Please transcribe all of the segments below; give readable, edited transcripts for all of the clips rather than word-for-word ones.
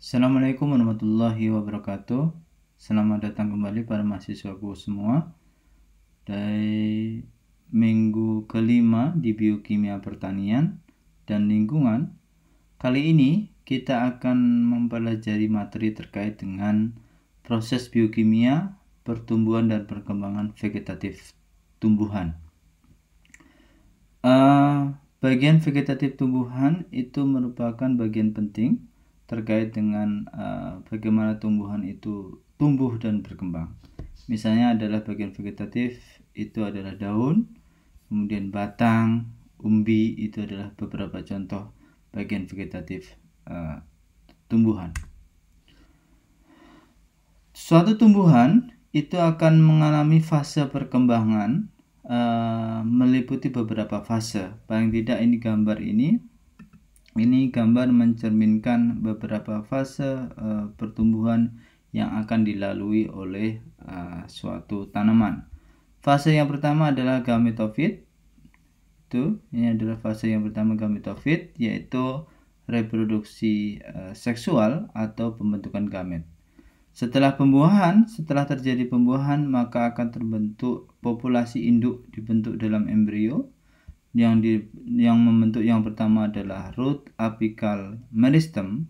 Assalamualaikum warahmatullahi wabarakatuh. Selamat datang kembali para mahasiswaku semua dari minggu kelima di Biokimia Pertanian dan Lingkungan. Kali ini kita akan mempelajari materi terkait dengan proses biokimia, pertumbuhan dan perkembangan vegetatif tumbuhan. Bagian vegetatif tumbuhan itu merupakan bagian penting terkait dengan bagaimana tumbuhan itu tumbuh dan berkembang. Misalnya adalah bagian vegetatif itu adalah daun, kemudian batang, umbi, itu adalah beberapa contoh bagian vegetatif tumbuhan. Suatu tumbuhan itu akan mengalami fase perkembangan meliputi beberapa fase. Paling tidak ini gambar ini gambar mencerminkan beberapa fase pertumbuhan yang akan dilalui oleh suatu tanaman. Fase yang pertama adalah gametofit. Ini adalah fase yang pertama, gametofit, yaitu reproduksi seksual atau pembentukan gamet. Setelah terjadi pembuahan, maka akan terbentuk populasi induk dibentuk dalam embrio. Yang membentuk yang pertama adalah root apical meristem,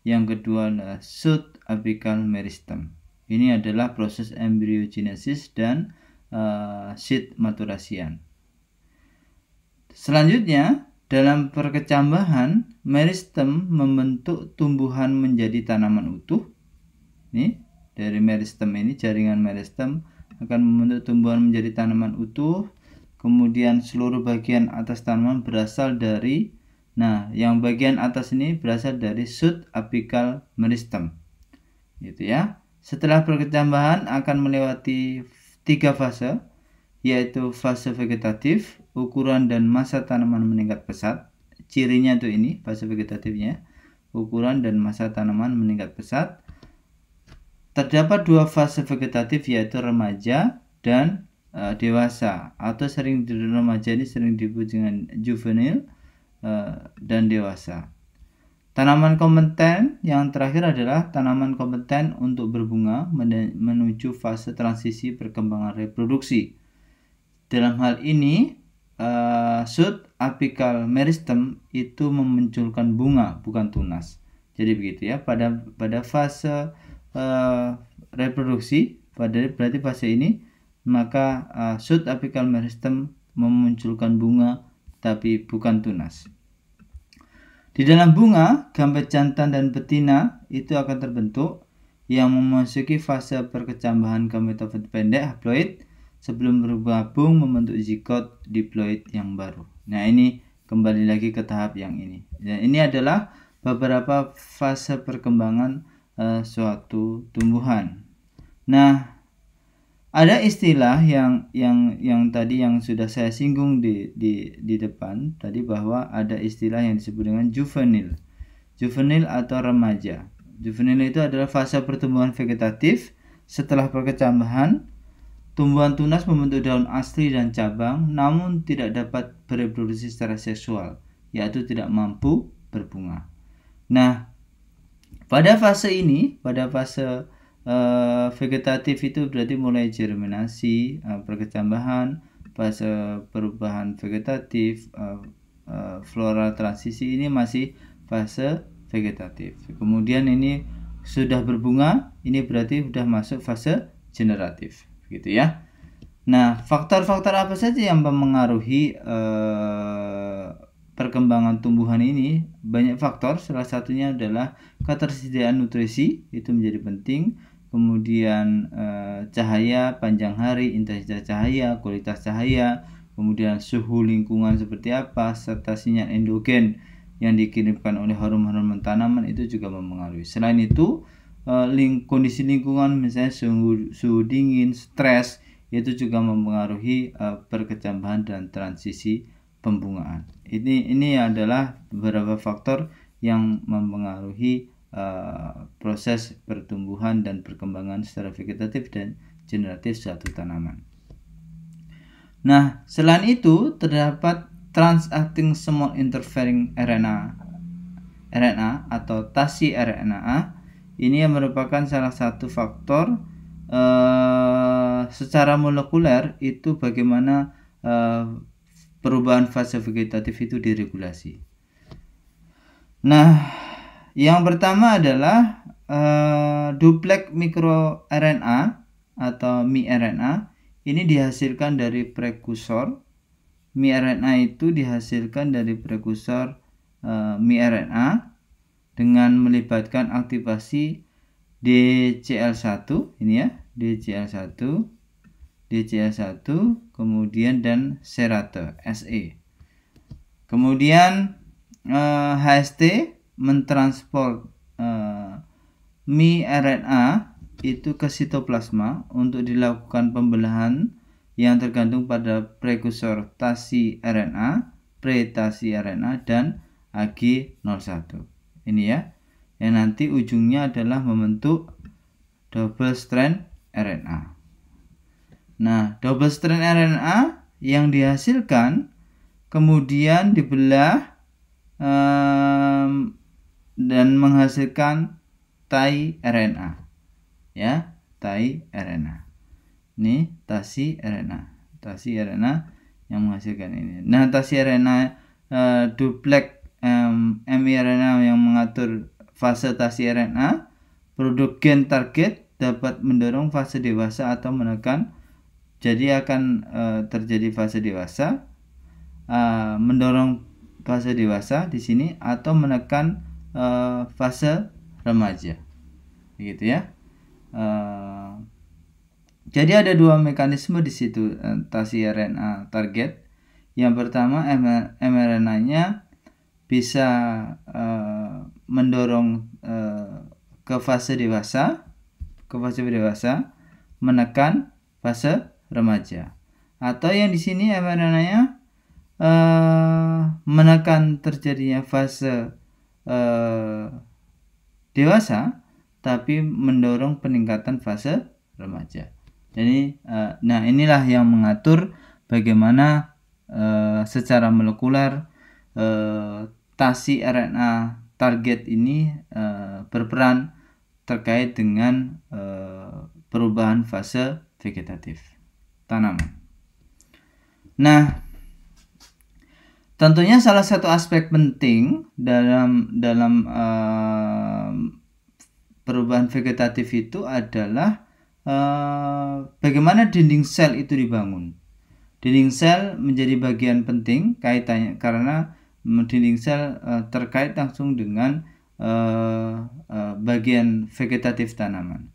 yang kedua adalah shoot apical meristem. Ini adalah proses embryogenesis dan seed maturasian. Selanjutnya, dalam perkecambahan, meristem membentuk tumbuhan menjadi tanaman utuh. Nih, dari meristem ini, jaringan meristem akan membentuk tumbuhan menjadi tanaman utuh. Kemudian seluruh bagian atas tanaman berasal dari, yang bagian atas ini berasal dari shoot apical meristem, gitu ya. Setelah perkecambahan akan melewati 3 fase, yaitu fase vegetatif, ukuran dan masa tanaman meningkat pesat. Cirinya tuh ini fase vegetatifnya, ukuran dan masa tanaman meningkat pesat. Terdapat 2 fase vegetatif, yaitu remaja dan dewasa, atau remaja ini sering disebut dengan juvenil dan dewasa. Tanaman kompeten yang terakhir adalah tanaman kompeten untuk berbunga menuju fase transisi perkembangan reproduksi. Dalam hal ini shoot apical meristem itu memunculkan bunga, bukan tunas. Jadi begitu ya, pada fase reproduksi, berarti fase ini, maka shoot apical meristem memunculkan bunga tapi bukan tunas. Di dalam bunga, gamet jantan dan betina itu akan terbentuk yang memasuki fase perkecambahan gametofit pendek haploid sebelum bergabung membentuk zigot diploid yang baru. Nah, ini kembali lagi ke tahap yang ini. Dan ini adalah beberapa fase perkembangan suatu tumbuhan. Nah, ada istilah yang tadi yang sudah saya singgung di depan tadi, bahwa ada istilah yang disebut dengan juvenil atau remaja. Juvenil itu adalah fase pertumbuhan vegetatif setelah perkecambahan. Tumbuhan tunas membentuk daun asli dan cabang, namun tidak dapat bereproduksi secara seksual, yaitu tidak mampu berbunga. Nah, pada fase ini, vegetatif itu berarti mulai germinasi, perkecambahan, fase perubahan vegetatif, floral transisi, ini masih fase vegetatif. Kemudian ini sudah berbunga, ini berarti sudah masuk fase generatif, gitu ya. Nah, faktor-faktor apa saja yang mempengaruhi perkembangan tumbuhan ini? Banyak faktor, salah satunya adalah ketersediaan nutrisi, itu menjadi penting. Kemudian cahaya, panjang hari, intensitas cahaya, kualitas cahaya, kemudian suhu lingkungan seperti apa, serta sinyal endogen yang dikirimkan oleh hormon-hormon tanaman itu juga mempengaruhi. Selain itu, kondisi lingkungan, misalnya suhu dingin, stres, itu juga mempengaruhi perkecambahan dan transisi pembungaan. Ini adalah beberapa faktor yang mempengaruhi proses pertumbuhan dan perkembangan secara vegetatif dan generatif suatu tanaman. Nah, selain itu terdapat transacting small interfering RNA RNA atau tasi RNA ini yang merupakan salah satu faktor secara molekuler itu bagaimana perubahan fase vegetatif itu diregulasi. Nah, yang pertama adalah duplex mikroRNA atau miRNA ini dihasilkan dari prekursor. miRNA itu dihasilkan dari prekursor miRNA dengan melibatkan aktivasi DCL1 ini ya, DCL1 kemudian dan serase SE. Kemudian HST mentransport miRNA itu ke sitoplasma untuk dilakukan pembelahan yang tergantung pada prekursor tasi RNA, pretasi RNA dan Ag01. Ini ya. Yang nanti ujungnya adalah membentuk double strand RNA. Nah, double strand RNA yang dihasilkan kemudian dibelah dan menghasilkan tai RNA. Ya, tai RNA. Ini tasi RNA yang menghasilkan ini. Nah, tasi RNA duplex miRNA yang mengatur fase tasi RNA, produk gen target dapat mendorong fase dewasa atau menekan. Jadi akan terjadi fase dewasa, mendorong fase dewasa di sini atau menekan fase remaja, begitu ya. Jadi ada dua mekanisme di situ tasi RNA target. Yang pertama mRNA-nya bisa mendorong ke fase dewasa, menekan fase remaja. Atau yang di sini mRNA-nya menekan terjadinya fase dewasa, tapi mendorong peningkatan fase remaja. Jadi, nah inilah yang mengatur bagaimana secara molekuler tasi RNA target ini berperan terkait dengan perubahan fase vegetatif tanaman. Nah, tentunya salah satu aspek penting dalam perubahan vegetatif itu adalah bagaimana dinding sel itu dibangun. Dinding sel menjadi bagian penting kaitannya karena dinding sel terkait langsung dengan bagian vegetatif tanaman.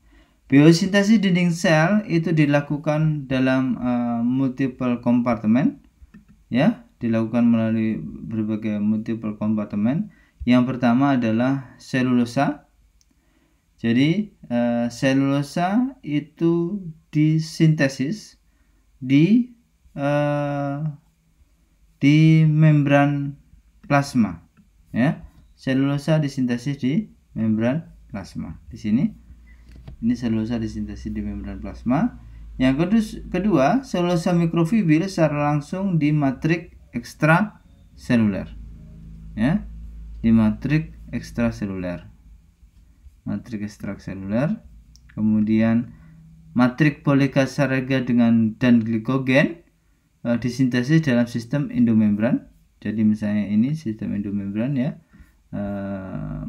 Biosintesis dinding sel itu dilakukan dalam multiple kompartemen, ya, dilakukan melalui berbagai multiple kompartemen. Yang pertama adalah selulosa. Jadi selulosa itu disintesis di membran plasma, ya. Selulosa disintesis di membran plasma. Di sini ini selulosa disintesis di membran plasma. Yang kedua, selulosa mikrofibril secara langsung di matriks ekstraseluler, ya, di matriks ekstraseluler. Kemudian matriks polisakarida dan glikogen disintesis dalam sistem endomembran. Jadi misalnya ini sistem endomembran, ya,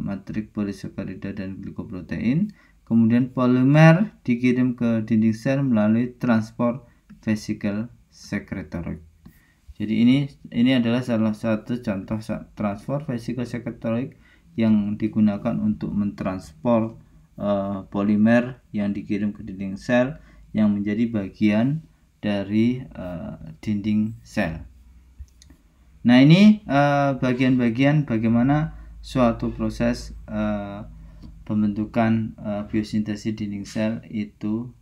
matriks polisakarida dan glikoprotein. Kemudian polimer dikirim ke dinding sel melalui transport vesicle secretory. Jadi ini adalah salah satu contoh transport vesicle secretory yang digunakan untuk mentransport polimer yang dikirim ke dinding sel yang menjadi bagian dari dinding sel. Nah, ini bagian-bagian bagaimana suatu proses pembentukan biosintesis dinding sel itu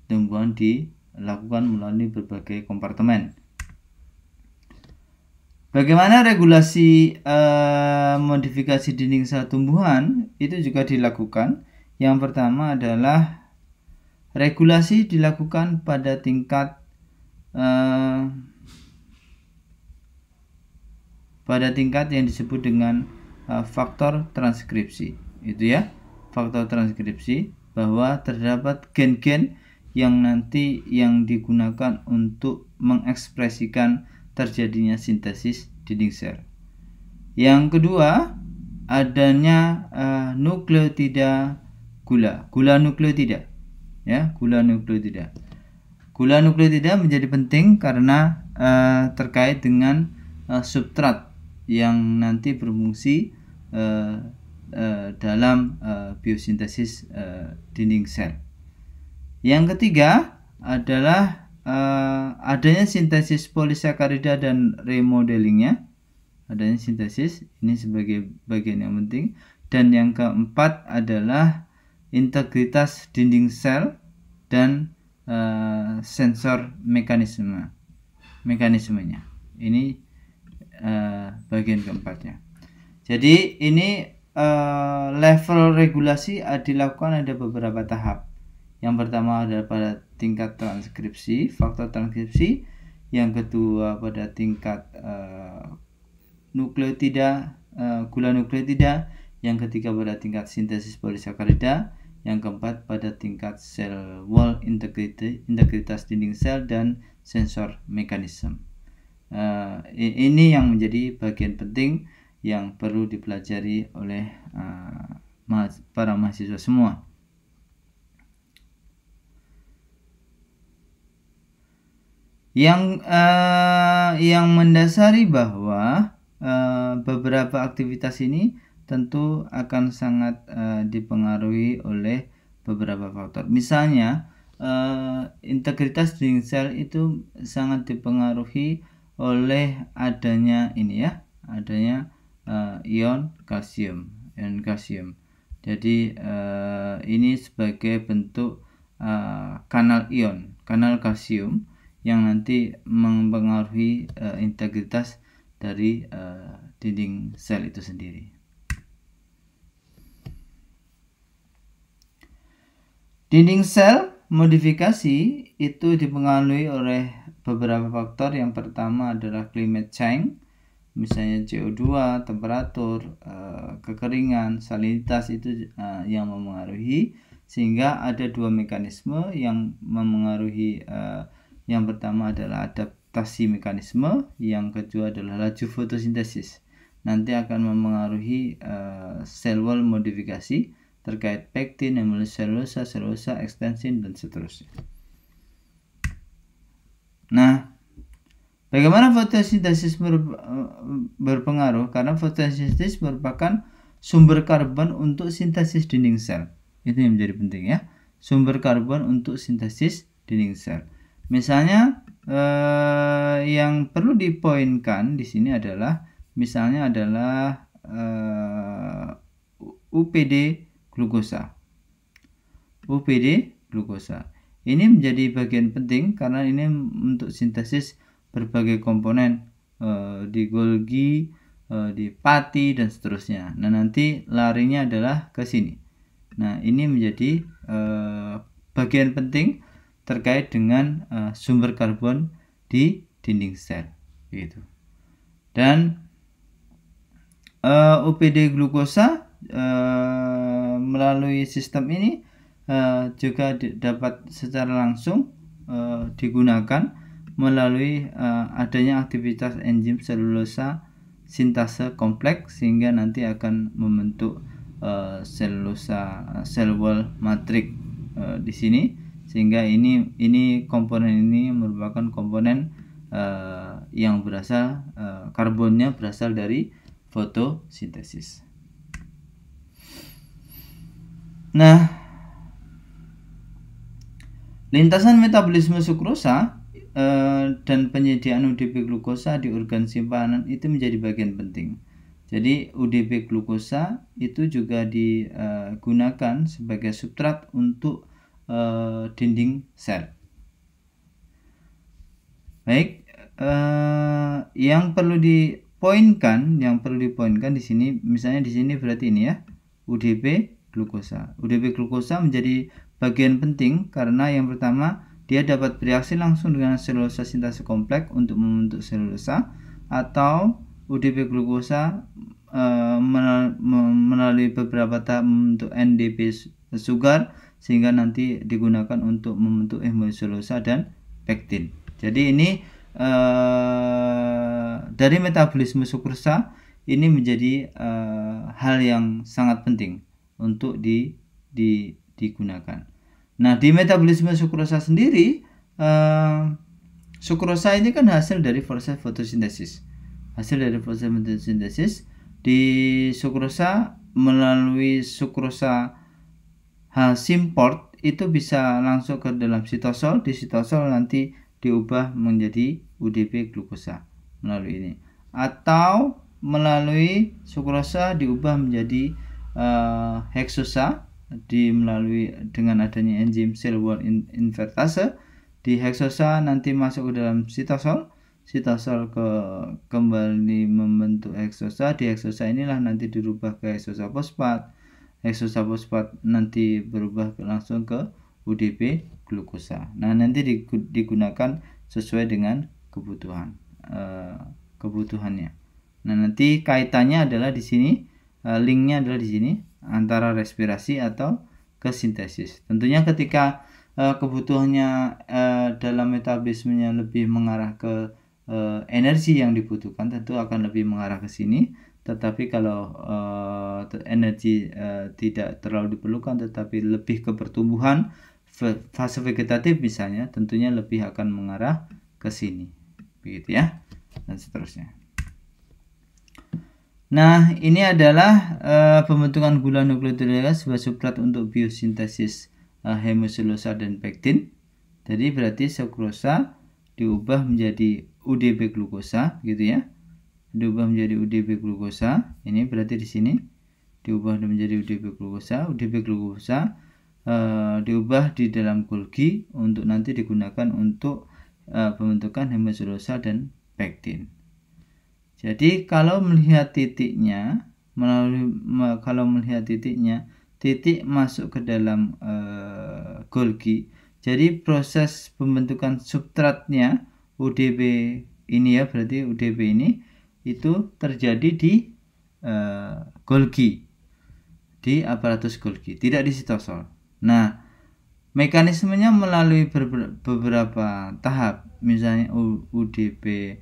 tumbuhan dilakukan melalui berbagai kompartemen. Bagaimana regulasi modifikasi dinding sel tumbuhan itu juga dilakukan. Yang pertama adalah regulasi dilakukan pada tingkat yang disebut dengan faktor transkripsi. Itu ya, faktor transkripsi, bahwa terdapat gen-gen yang nanti yang digunakan untuk mengekspresikan terjadinya sintesis dinding sel. Yang kedua, adanya nukleotida gula nukleotida, ya, gula nukleotida. Gula nukleotida menjadi penting karena terkait dengan substrat yang nanti berfungsi dalam biosintesis dinding sel. Yang ketiga adalah adanya sintesis polisakarida dan remodelingnya. Adanya sintesis ini sebagai bagian yang penting. Dan yang keempat adalah integritas dinding sel dan sensor mekanismenya. Ini bagian keempatnya. Jadi ini level regulasi dilakukan ada beberapa tahap. Yang pertama adalah pada tingkat transkripsi, faktor transkripsi. Yang kedua pada tingkat nukleotida, gula nukleotida. Yang ketiga pada tingkat sintesis polisakarida. Yang keempat pada tingkat cell wall integritas dinding sel dan sensor mekanisme. Ini yang menjadi bagian penting yang perlu dipelajari oleh para mahasiswa semua. Yang mendasari bahwa beberapa aktivitas ini tentu akan sangat dipengaruhi oleh beberapa faktor. Misalnya integritas dinding sel itu sangat dipengaruhi oleh adanya ini ya, adanya ion kalsium. Jadi ini sebagai bentuk kanal ion, kanal kalsium yang nanti mempengaruhi integritas dari dinding sel itu sendiri. Dinding sel modifikasi itu dipengaruhi oleh beberapa faktor. Yang pertama adalah climate change, misalnya CO2, temperatur, kekeringan, salinitas itu yang mempengaruhi, sehingga ada dua mekanisme yang mempengaruhi. Yang pertama adalah adaptasi mekanisme, yang kedua adalah laju fotosintesis. Nanti akan mempengaruhi cell wall modifikasi terkait pektin, hemiselulosa, selulosa, ekstensin, dan seterusnya. Nah, bagaimana fotosintesis berpengaruh? Karena fotosintesis merupakan sumber karbon untuk sintesis dinding sel. Itu yang menjadi penting ya. Sumber karbon untuk sintesis dinding sel. Misalnya yang perlu dipoinkan di sini adalah misalnya adalah UPD glukosa. Ini menjadi bagian penting karena ini untuk sintesis berbagai komponen di Golgi, di pati, dan seterusnya. Nah, nanti larinya adalah ke sini. Nah, ini menjadi bagian penting terkait dengan sumber karbon di dinding sel, gitu. Dan UPD glukosa melalui sistem ini juga dapat secara langsung digunakan melalui adanya aktivitas enzim selulosa sintase kompleks, sehingga nanti akan membentuk selulosa cell wall matrix di sini, sehingga ini komponen ini merupakan komponen yang berasal karbonnya berasal dari fotosintesis. Nah, lintasan metabolisme sukrosa dan penyediaan UDP glukosa di organ simpanan itu menjadi bagian penting. Jadi UDP glukosa itu juga digunakan sebagai substrat untuk dinding sel. Baik, yang perlu dipoinkan di sini, misalnya di sini berarti ini ya, UDP glukosa. UDP glukosa menjadi bagian penting karena yang pertama dia dapat bereaksi langsung dengan selulosa sintase kompleks untuk membentuk selulosa, atau UDP glukosa melalui beberapa tahap membentuk NDP sugar, sehingga nanti digunakan untuk membentuk hemosilulosa dan pektin. Jadi ini dari metabolisme sukrosa ini menjadi hal yang sangat penting untuk digunakan. Nah, di metabolisme sukrosa sendiri, sukrosa ini kan hasil dari proses fotosintesis. Di sukrosa, melalui sukrosa H-symport itu bisa langsung ke dalam sitosol. Di sitosol nanti diubah menjadi UDP glukosa melalui ini, atau melalui sukrosa diubah menjadi heksosa melalui dengan adanya enzim cell wall invertase. Di heksosa nanti masuk ke dalam sitosol kembali membentuk heksosa. Di heksosa inilah nanti dirubah ke heksosa fosfat. Heksosa fosfat nanti berubah langsung ke UDP glukosa. Nah, nanti digunakan sesuai dengan kebutuhannya. Nah, nanti kaitannya adalah di sini, linknya adalah di sini antara respirasi atau ke sintesis. Tentunya ketika kebutuhannya dalam metabolismenya lebih mengarah ke energi yang dibutuhkan, tentu akan lebih mengarah ke sini. Tetapi kalau energi tidak terlalu diperlukan, tetapi lebih ke pertumbuhan fase vegetatif misalnya, tentunya lebih akan mengarah ke sini, begitu ya, dan seterusnya. Nah, ini adalah pembentukan gula nukleotida sebagai substrat untuk biosintesis hemosilulosa dan pektin. Jadi berarti sukrosa diubah menjadi UDP glukosa, gitu ya. Diubah menjadi UDP glukosa. Ini berarti di sini diubah menjadi UDP glukosa. UDP glukosa diubah di dalam Golgi untuk nanti digunakan untuk pembentukan hemosilulosa dan pektin. Jadi kalau melihat titiknya, titik masuk ke dalam Golgi. Jadi proses pembentukan substratnya UDP ini ya, berarti UDP ini itu terjadi di Golgi, di aparatus Golgi, tidak di sitosol. Nah, mekanismenya melalui beberapa tahap, misalnya UDP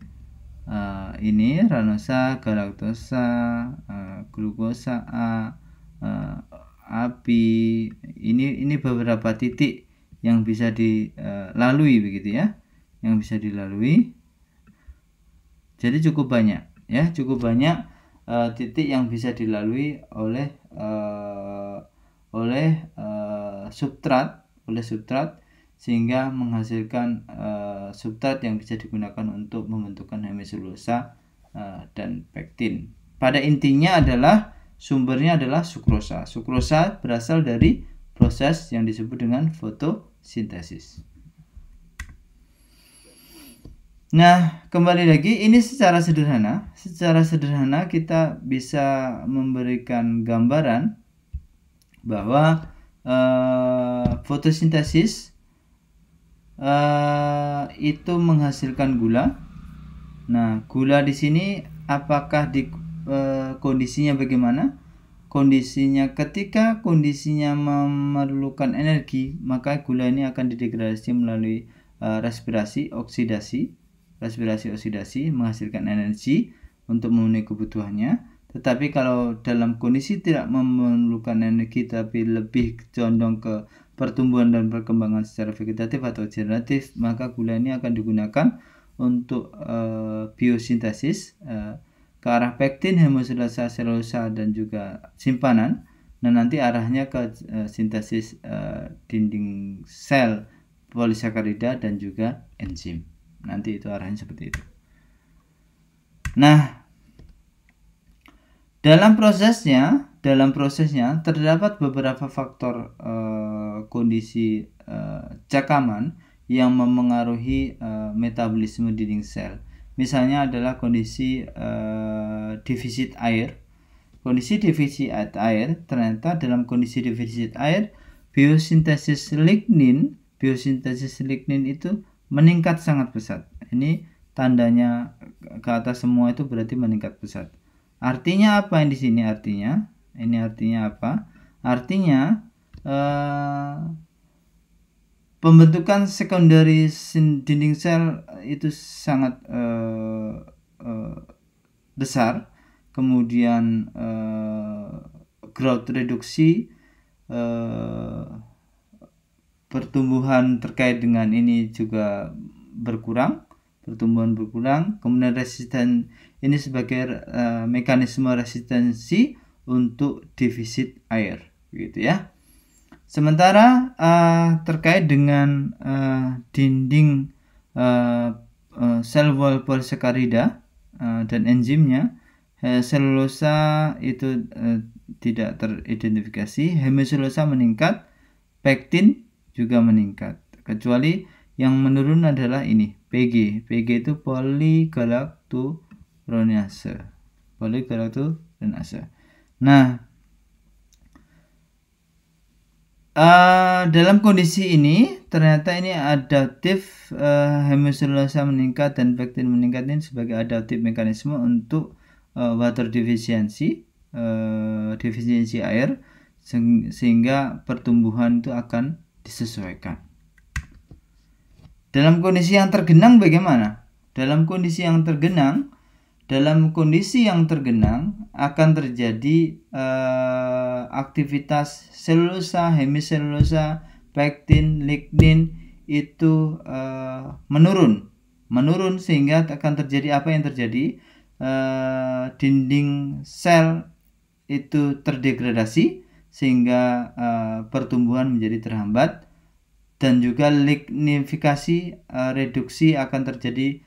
ini ranosa, galaktosa, glukosa A, API, ini beberapa titik yang bisa dilalui, begitu ya, yang bisa dilalui. Jadi cukup banyak ya, titik yang bisa dilalui oleh substrat, sehingga menghasilkan substrat yang bisa digunakan untuk membentukkan hemosilulosa dan pektin. Pada intinya adalah sumbernya adalah sukrosa. Sukrosa berasal dari proses yang disebut dengan fotosintesis. Nah, kembali lagi, ini secara sederhana kita bisa memberikan gambaran bahwa fotosintesis itu menghasilkan gula. Nah, gula di sini apakah kondisinya bagaimana? Kondisinya ketika kondisinya memerlukan energi, maka gula ini akan didegradasi melalui respirasi oksidasi menghasilkan energi untuk memenuhi kebutuhannya. Tetapi kalau dalam kondisi tidak memerlukan energi tapi lebih condong ke pertumbuhan dan perkembangan secara vegetatif atau generatif, maka gula ini akan digunakan untuk biosintesis ke arah pektin, hemosilulosa, selulosa, dan juga simpanan. Nah, nanti arahnya ke sintesis dinding sel polisakarida dan juga enzim. Nanti itu arahnya seperti itu. Nah, dalam prosesnya terdapat beberapa faktor kondisi cakaman yang memengaruhi metabolisme dinding sel. Misalnya adalah kondisi defisit air. Kondisi defisit air, ternyata dalam kondisi defisit air, biosintesis lignin itu meningkat sangat pesat. Ini tandanya ke atas semua itu berarti meningkat pesat. Artinya apa yang di sini? Artinya apa? Artinya pembentukan secondary dinding sel itu sangat besar. Kemudian growth reduksi, pertumbuhan terkait dengan ini juga berkurang, pertumbuhan berkurang. Kemudian resisten ini sebagai mekanisme resistensi untuk defisit air, gitu ya. Sementara terkait dengan dinding sel wall polisakarida dan enzimnya, selulosa itu tidak teridentifikasi, hemiselulosa meningkat, pektin juga meningkat. Kecuali yang menurun adalah ini, PG. PG itu polygalacturonase. Nah, dalam kondisi ini ternyata ini adaptif, hemiselulosa meningkat dan pektin meningkat ini sebagai adaptif mekanisme untuk water defisiency, defisiensi air, sehingga pertumbuhan itu akan disesuaikan. Dalam kondisi yang tergenang bagaimana? Dalam kondisi yang tergenang akan terjadi aktivitas selulosa, hemiselulosa, pektin, lignin itu menurun sehingga akan terjadi apa yang terjadi? Dinding sel itu terdegradasi sehingga pertumbuhan menjadi terhambat, dan juga lignifikasi, reduksi akan terjadi,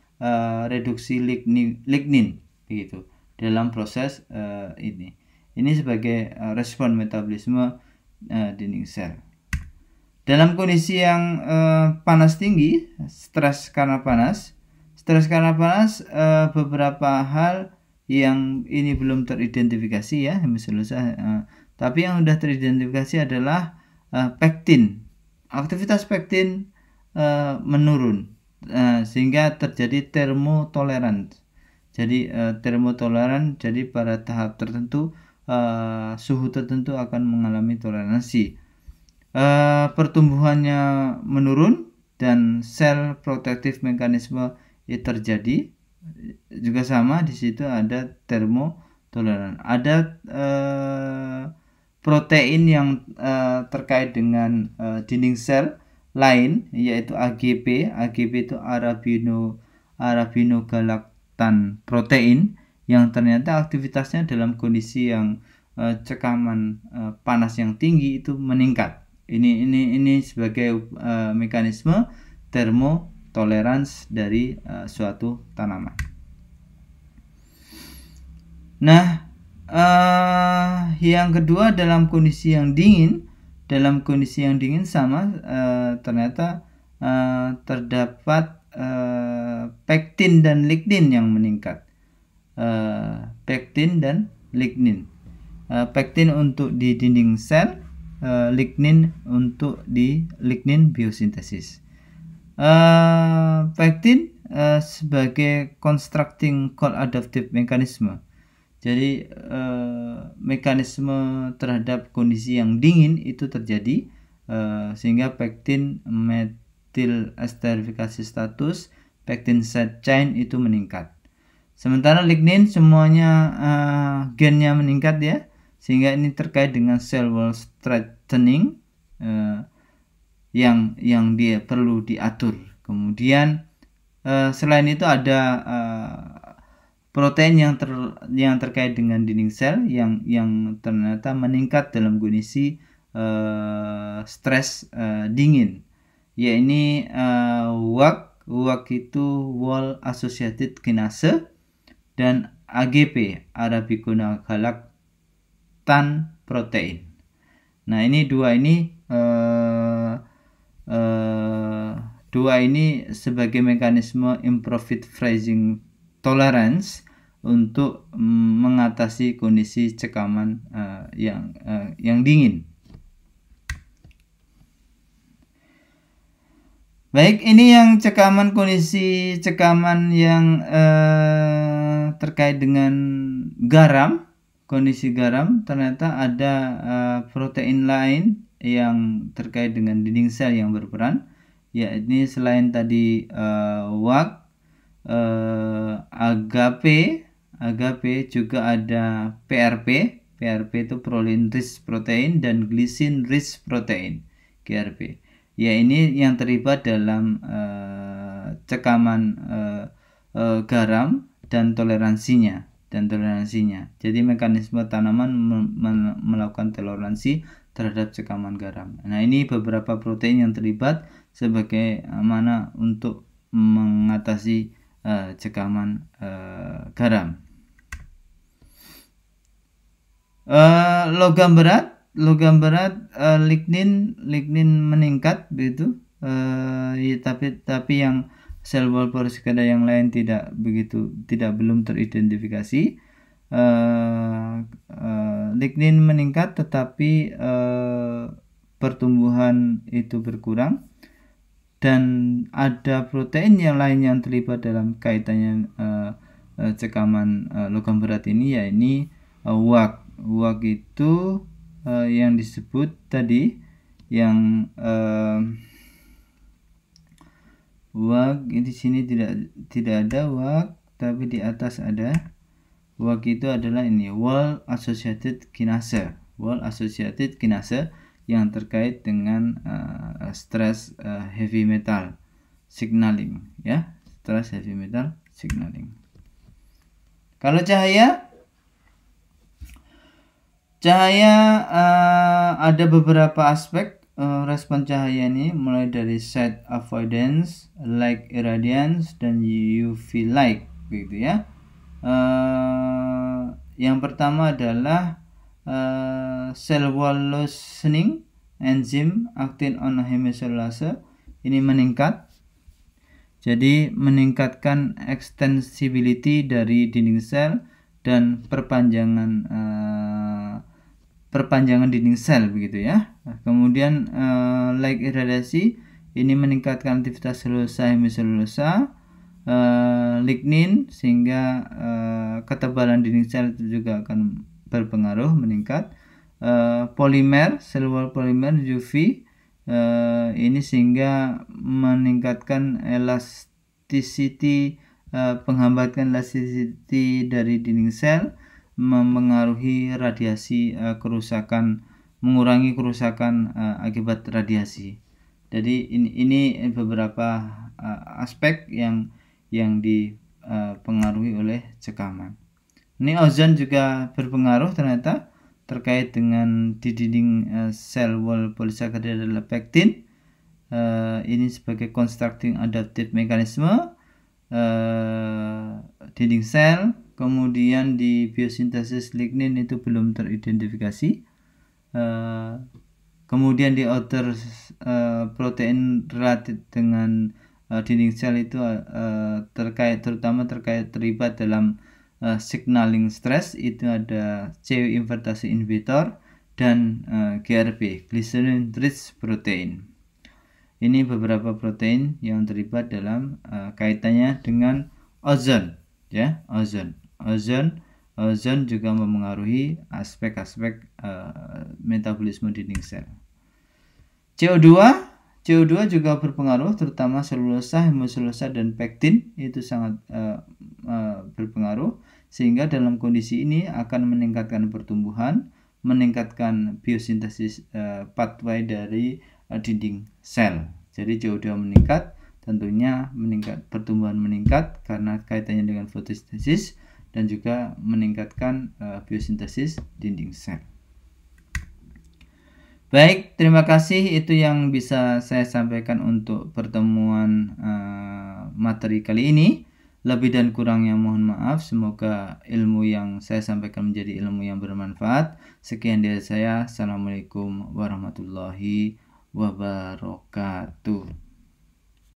reduksi lignin begitu dalam proses ini sebagai respon metabolisme dinding sel. Dalam kondisi yang panas tinggi, stres karena panas, beberapa hal yang ini belum teridentifikasi ya, hemiselulosa, tapi yang sudah teridentifikasi adalah pektin. Aktivitas pektin menurun, sehingga terjadi termotoleran. Jadi termotoleran, jadi pada tahap tertentu, suhu tertentu akan mengalami toleransi. Pertumbuhannya menurun dan sel protektif mekanisme terjadi juga sama. Di situ ada termotoleran. Ada protein yang terkait dengan dinding sel lain, yaitu AGP. AGP itu arabinogalaktan protein, yang ternyata aktivitasnya dalam kondisi yang cekaman panas yang tinggi itu meningkat. Ini sebagai mekanisme termotolerans dari suatu tanaman. Nah, yang kedua, dalam kondisi yang dingin sama, ternyata terdapat pektin dan lignin yang meningkat. Pektin dan lignin. Pektin untuk di dinding sel, lignin untuk di lignin biosintesis. Pektin sebagai constructing cold adaptive mechanism. Jadi mekanisme terhadap kondisi yang dingin itu terjadi, sehingga pektin metil esterifikasi status, pektin side chain itu meningkat. Sementara lignin semuanya gennya meningkat ya, sehingga ini terkait dengan cell wall straightening yang dia perlu diatur. Kemudian selain itu ada protein yang terkait dengan dinding sel yang ternyata meningkat dalam kondisi stres dingin, yaitu WAC itu wall associated kinase, dan AGP arabinogalaktan protein. Nah, ini dua ini sebagai mekanisme improved freezing tolerance untuk mengatasi kondisi cekaman yang dingin. Baik, ini yang kondisi cekaman yang terkait dengan garam, kondisi garam, ternyata ada protein lain yang terkait dengan dinding sel yang berperan, yakni selain tadi WAC, agape juga ada PRP. PRP itu proline rich protein dan glycine rich protein, GRP. Ya, ini yang terlibat dalam cekaman garam dan toleransinya. Jadi mekanisme tanaman melakukan toleransi terhadap cekaman garam. Nah, ini beberapa protein yang terlibat sebagai mana untuk mengatasi cekaman garam. Logam berat lignin meningkat begitu. Tapi yang sel wall porisaccharidia yang lain belum teridentifikasi. Lignin meningkat tetapi pertumbuhan itu berkurang, dan ada protein yang lain yang terlibat dalam kaitannya cekaman logam berat ini, yakni WAC. WAC itu yang disebut tadi, yang WAC di sini tidak ada WAC, tapi di atas ada. WAC itu adalah ini, wall associated kinase. Wall associated kinase yang terkait dengan stress heavy metal signaling, ya, stress heavy metal signaling. Kalau cahaya ada beberapa aspek respon cahaya ini, mulai dari side avoidance, light irradiance, dan UV light, begitu ya. Yang pertama adalah cell wall loosening, enzim actin on hemicellulose ini meningkat. Jadi meningkatkan extensibility dari dinding sel dan perpanjangan dinding sel, begitu ya. Kemudian light irradiasi ini meningkatkan aktivitas selulosa hemiselulosa, lignin, sehingga ketebalan dinding sel itu juga akan berpengaruh meningkat. Polimer, sel wall polimer UV ini sehingga meningkatkan elasticity, penghambatan elasticity dari dinding sel, mempengaruhi radiasi kerusakan, mengurangi kerusakan akibat radiasi. Jadi ini beberapa aspek yang dipengaruhi oleh cekaman. Ini ozon juga berpengaruh ternyata terkait dengan di dinding sel wall polisaccharidia adalah pektin. Ini sebagai constructing adaptive mechanism dinding sel. Kemudian di biosintesis lignin itu belum teridentifikasi. Kemudian di outer protein related dengan dinding sel itu terutama terlibat dalam signaling stress, itu ada CW invertase inhibitor dan GRP, glycerin rich protein. Ini beberapa protein yang terlibat dalam kaitannya dengan ozon, ya, ozon juga mempengaruhi aspek-aspek metabolisme dinding sel. CO2 juga berpengaruh, terutama selulosa, hemiselulosa, dan pektin itu sangat berpengaruh, sehingga dalam kondisi ini akan meningkatkan pertumbuhan, meningkatkan biosintesis pathway dari dinding sel. Jadi CO2 meningkat, tentunya pertumbuhan meningkat karena kaitannya dengan fotosintesis, dan juga meningkatkan biosintesis dinding sel. Baik, terima kasih. Itu yang bisa saya sampaikan untuk pertemuan materi kali ini. Lebih dan kurangnya mohon maaf. Semoga ilmu yang saya sampaikan menjadi ilmu yang bermanfaat. Sekian dari saya. Assalamualaikum warahmatullahi wabarakatuh.